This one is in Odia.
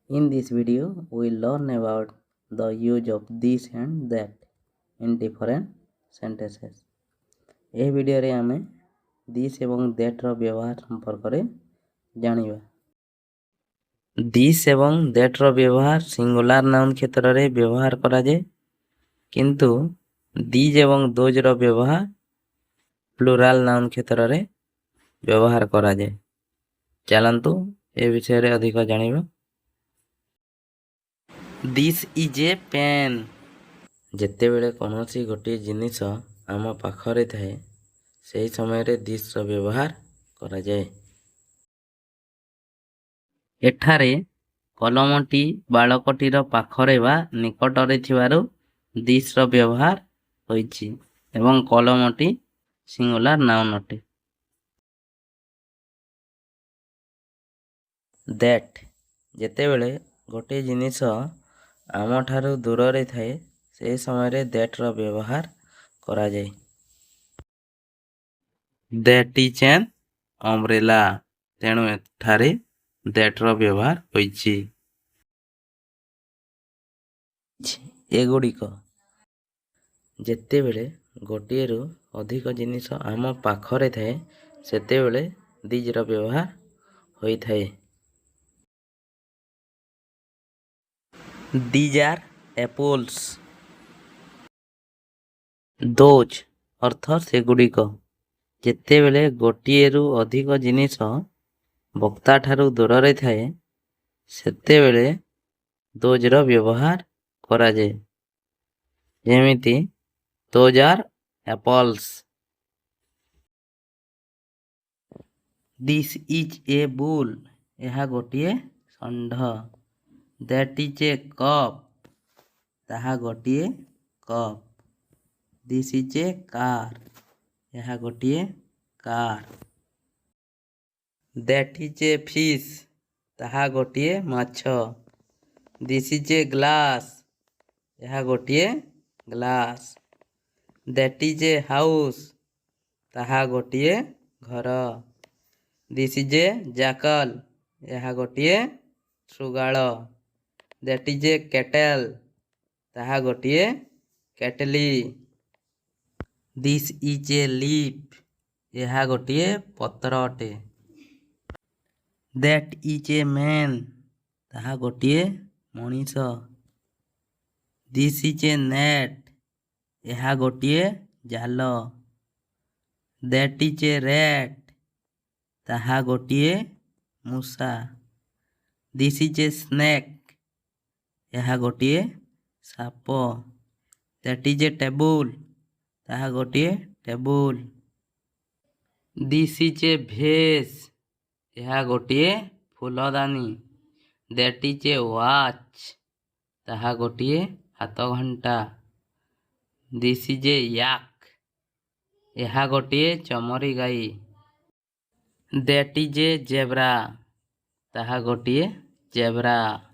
In this video, we learn about the use of this and that in different sentences. ଏହି ଭିଡ଼ିଓରେ ଆମେ this ଏବଂ thatର ବ୍ୟବହାର ସମ୍ପର୍କରେ ଜାଣିବା। this ଏବଂ thatର ବ୍ୟବହାର ସିଙ୍ଗୁଲାର ନାଉନ୍ କ୍ଷେତ୍ରରେ ବ୍ୟବହାର କରାଯାଏ, କିନ୍ତୁ these ଏବଂ thoseର ବ୍ୟବହାର ପ୍ଲୁରାଲ ନାଉନ୍ କ୍ଷେତ୍ରରେ ବ୍ୟବହାର କରାଯାଏ। ଚାଲନ୍ତୁ ଏ ବିଷୟରେ ଅଧିକ ଜାଣିବା। This is a pen। ଯେତେବେଳେ କୌଣସି ଗୋଟିଏ ଜିନିଷ ଆମ ପାଖରେ ଥାଏ, ସେହି ସମୟରେ ଦିସ୍ର ବ୍ୟବହାର କରାଯାଏ। ଏଠାରେ କଲମଟି ବାଳକଟିର ପାଖରେ ବା ନିକଟରେ ଥିବାରୁ ଦିସ୍ର ବ୍ୟବହାର ହୋଇଛି ଏବଂ କଲମଟି ସିଙ୍ଗୁଲାର ନାଉନ୍ ଅଟେ। ଦ୍ୟାଟ୍ ଯେତେବେଳେ ଗୋଟିଏ ଜିନିଷ ଆମଠାରୁ ଦୂରରେ ଥାଏ, ସେହି ସମୟରେ ଦ୍ୟାଟ୍ର ବ୍ୟବହାର କରାଯାଏ। That is an umbrella. ତେଣୁ ଏଠାରେ ଦ୍ୟାଟ୍ର ବ୍ୟବହାର ହୋଇଛି। ଏଗୁଡ଼ିକ ଯେତେବେଳେ ଗୋଟିଏରୁ ଅଧିକ ଜିନିଷ ଆମ ପାଖରେ ଥାଏ, ସେତେବେଳେ ଦିଜ୍ର ବ୍ୟବହାର ହୋଇଥାଏ। These are apples। those ଅର୍ଥ ସେଗୁଡ଼ିକ। ଯେତେବେଳେ ଗୋଟିଏରୁ ଅଧିକ ଜିନିଷ ବକ୍ତାଠାରୁ ଦୂରରେ ଥାଏ, ସେତେବେଳେ thoseର ବ୍ୟବହାର କରାଯାଏ। ଯେମିତି those are apples। this is a bull। ଏହା ଗୋଟିଏ ଷଣ୍ଢ। that is a cup। ତାହା ଗୋଟିଏ cup. this is a car। ଏହା ଗୋଟିଏ car. that is a fish। ତାହା ଗୋଟିଏ ମାଛ। this is a glass। ଏହା ଗୋଟିଏ glass. that is a house। ତାହା ଗୋଟିଏ ଘର। this is a jackal। ଏହା ଗୋଟିଏ ଶୃଗାଳ। that is a kettle। ତାହା ଗୋଟିଏ kettle. this is a leaf। ଏହା ଗୋଟିଏ ପତ୍ର ଅଟେ। that is a man। ତାହା ଗୋଟିଏ ମଣିଷ। this is a net। ଏହା ଗୋଟିଏ ଜାଲ। that is a rat। ତାହା ଗୋଟିଏ ମୂଷା। this is a snake। ଏହା ଗୋଟିଏ ସାପ। that is a table। ତାହା ଗୋଟିଏ table. this is a vase। ଏହା ଗୋଟିଏ ଫୁଲଦାନୀ। that is a watch। ତାହା ଗୋଟିଏ ହାତଘଣ୍ଟା। this is a yak। ଏହା ଗୋଟିଏ ଚମରି ଗାଈ। that is a zebra। ତାହା ଗୋଟିଏ ଜେବ୍ରା।